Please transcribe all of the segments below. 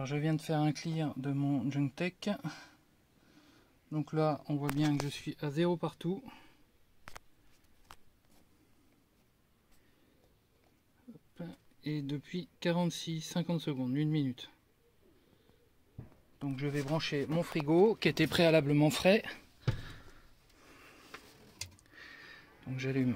je viens de faire un clear de mon JunkTech. Donc là, on voit bien que je suis à 0 partout. Et depuis 46-50 secondes, 1 minute. Donc je vais brancher mon frigo qui était préalablement frais. Donc j'allume.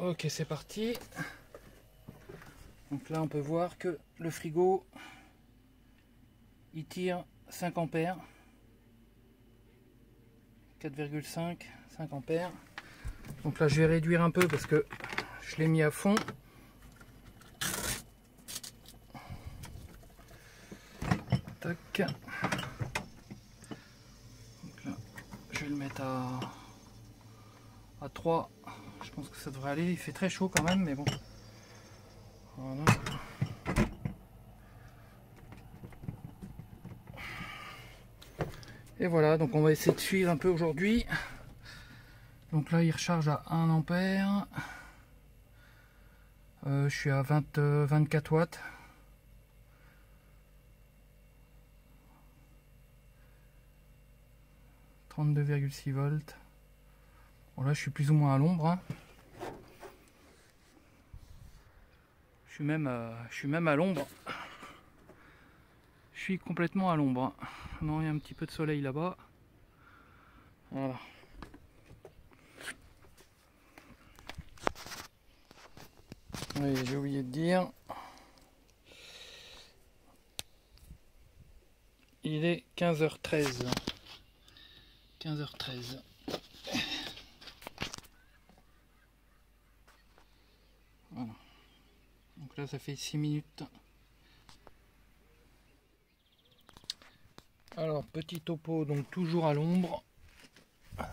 Ok, c'est parti. Donc là on peut voir que le frigo il tire 5 ampères, 4,5, 5 ampères. Donc là je vais réduire un peu parce que je l'ai mis à fond. Tac. Donc là, je vais le mettre à 3. Je pense que ça devrait aller. Il fait très chaud quand même, mais bon. Voilà. Et voilà, donc on va essayer de suivre un peu aujourd'hui. Donc là, il recharge à 1 ampère. Je suis à 24 watts. « 32,6 volts. Bon là, je suis plus ou moins à l'ombre. Hein. Je suis même à l'ombre. Je suis complètement à l'ombre. Non, il y a un petit peu de soleil là-bas. Voilà. Oui, j'ai oublié de dire. Il est 15h13. 15h13. Voilà. Donc là, ça fait 6 minutes. Alors, petit topo, donc toujours à l'ombre. Voilà.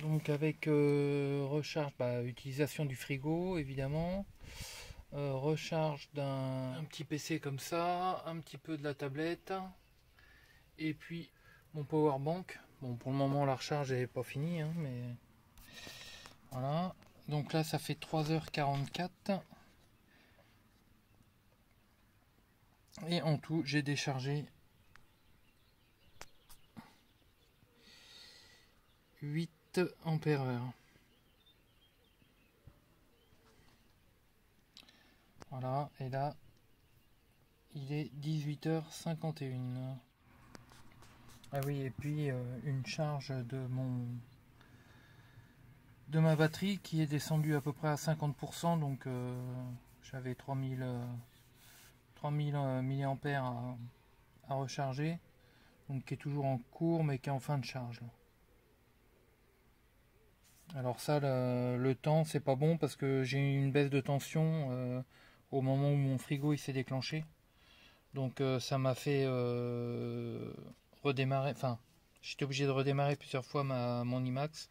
Donc avec recharge, utilisation du frigo évidemment. Recharge d'un petit PC comme ça, un petit peu de la tablette. Et puis mon power bank. Bon, pour le moment, la recharge n'est pas finie, hein, mais voilà. Donc là, ça fait 3h44. Et en tout, j'ai déchargé 8 ampères heure. Voilà, et là, il est 18h51. Ah oui, et puis une charge de ma batterie qui est descendue à peu près à 50%, donc j'avais 3000 mAh à recharger, donc qui est toujours en cours mais qui est en fin de charge là. Alors ça, le temps c'est pas bon parce que j'ai eu une baisse de tension au moment où mon frigo il s'est déclenché, donc ça m'a fait redémarrer, enfin j'étais obligé de redémarrer plusieurs fois mon IMAX,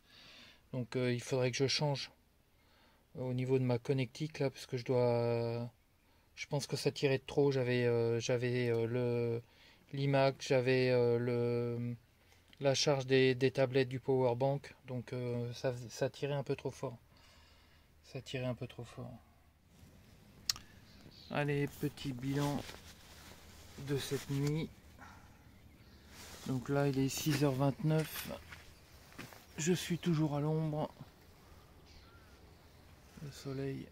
donc il faudrait que je change au niveau de ma connectique là, parce que je pense que ça tirait de trop. J'avais l'IMAX, j'avais la charge des tablettes du powerbank, donc ça tirait un peu trop fort. Ça tirait un peu trop fort. Allez, petit bilan de cette nuit. Donc là, il est 6h29. Je suis toujours à l'ombre. Le soleil,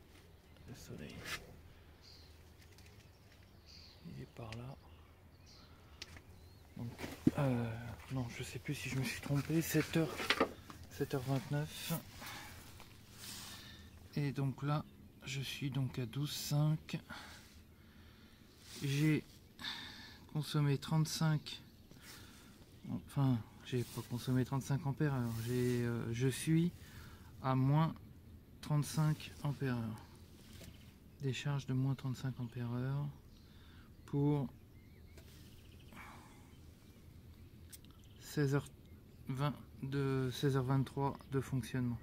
il est par là. Donc, non, je sais plus si je me suis trompé. 7h29. Et donc là, je suis donc à 12,5. J'ai consommé 35. Enfin, j'ai pas consommé 35 ampères. Alors je suis à moins 35 ampères heure. Décharge de moins 35 ampères heure pour 16h20 de 16h23 de fonctionnement.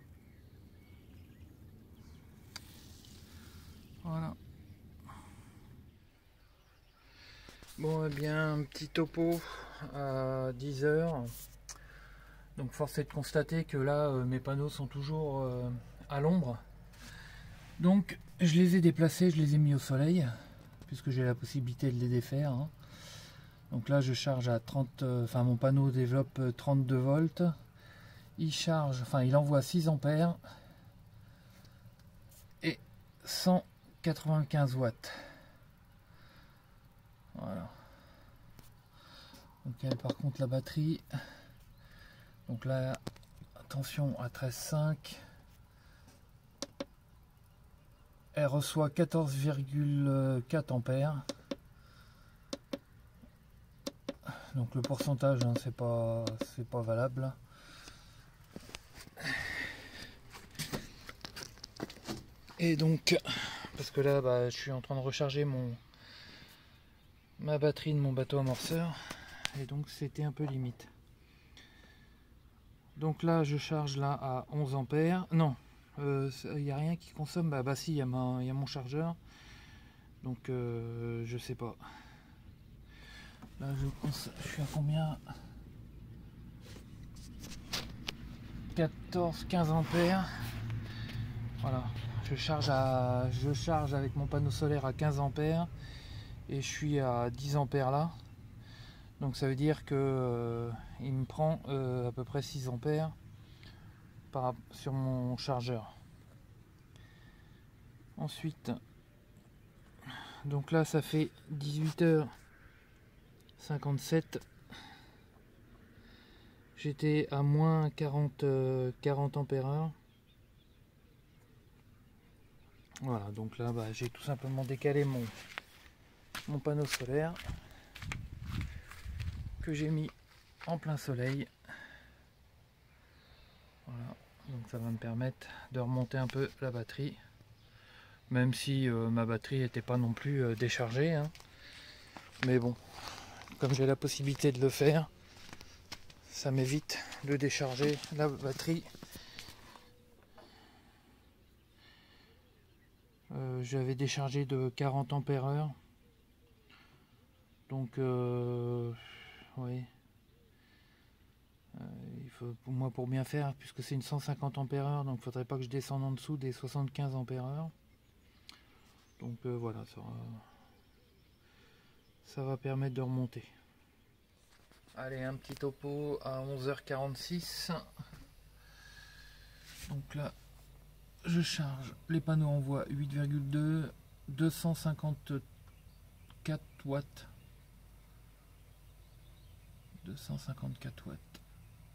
Voilà. Bon, eh bien, un petit topo à 10 heures. Donc force est de constater que là, mes panneaux sont toujours à l'ombre. Donc je les ai déplacés, je les ai mis au soleil, puisque j'ai la possibilité de les défaire. Hein. Donc là je charge à 30, enfin mon panneau développe 32 volts. Il charge, enfin il envoie 6 ampères et 195 watts. Voilà. Donc elle, par contre la batterie, donc là attention à 13,5, elle reçoit 14,4 ampères. Donc le pourcentage hein, c'est pas valable. Et donc parce que là bah, je suis en train de recharger ma batterie de mon bateau amorceur et donc c'était un peu limite. Donc là je charge là à 11 ampères. Non, il n'y a rien qui consomme. Bah si, il y a mon chargeur. Donc je sais pas. Là je suis à combien? 14-15 ampères. Voilà. Je charge avec mon panneau solaire à 15 ampères et je suis à 10 ampères là. Donc ça veut dire que il me prend à peu près 6 ampères sur mon chargeur. Ensuite, donc là ça fait 18h57. J'étais à moins 40 ampères heure. Voilà, donc là bah, j'ai tout simplement décalé mon panneau solaire que j'ai mis en plein soleil. Voilà, donc ça va me permettre de remonter un peu la batterie, même si ma batterie n'était pas non plus déchargée, hein. Mais bon, comme j'ai la possibilité de le faire, ça m'évite de décharger la batterie. J'avais déchargé de 40 ampères heure, donc oui. Il faut, moi pour bien faire, puisque c'est une 150 ampères heure, donc il faudrait pas que je descende en dessous des 75 ampères heure. Donc voilà, ça va permettre de remonter. Allez, un petit topo à 11h46. Donc là je charge, les panneaux envoient 8,2, 254 watts. 254 watts.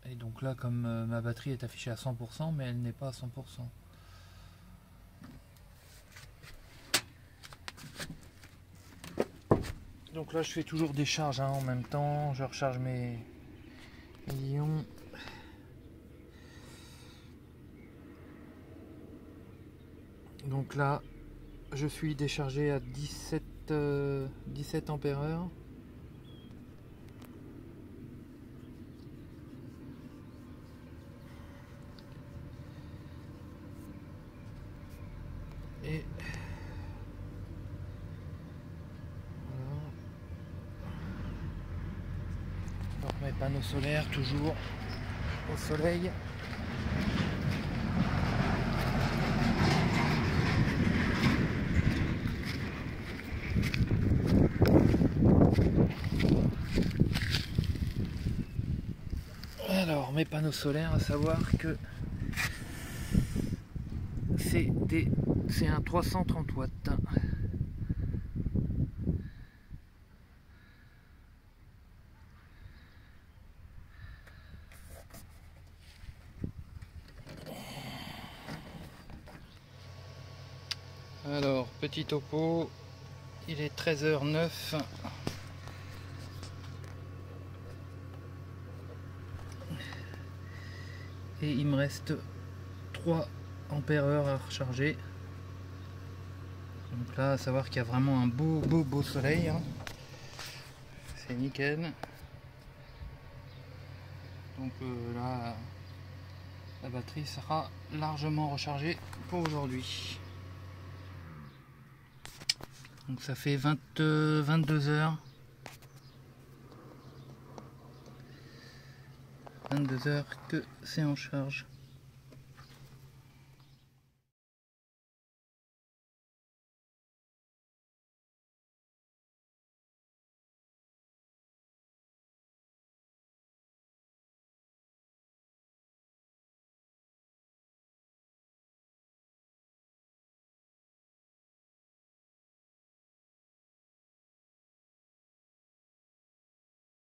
Et donc là, comme ma batterie est affichée à 100%, mais elle n'est pas à 100%. Donc là, je fais toujours des charges hein, en même temps. Je recharge mes ions. Donc là, je suis déchargé à 17 ampères heure. Et voilà. Donc mes panneaux solaires toujours au soleil. Alors mes panneaux solaires, à savoir que c'est un 330 watts. Alors petit topo, il est 13h09. Et il me reste 3 ampères heure à recharger. Donc là, à savoir qu'il y a vraiment un beau soleil. Hein. C'est nickel. Donc là, la batterie sera largement rechargée pour aujourd'hui. Donc ça fait 22 heures 22 heures que c'est en charge.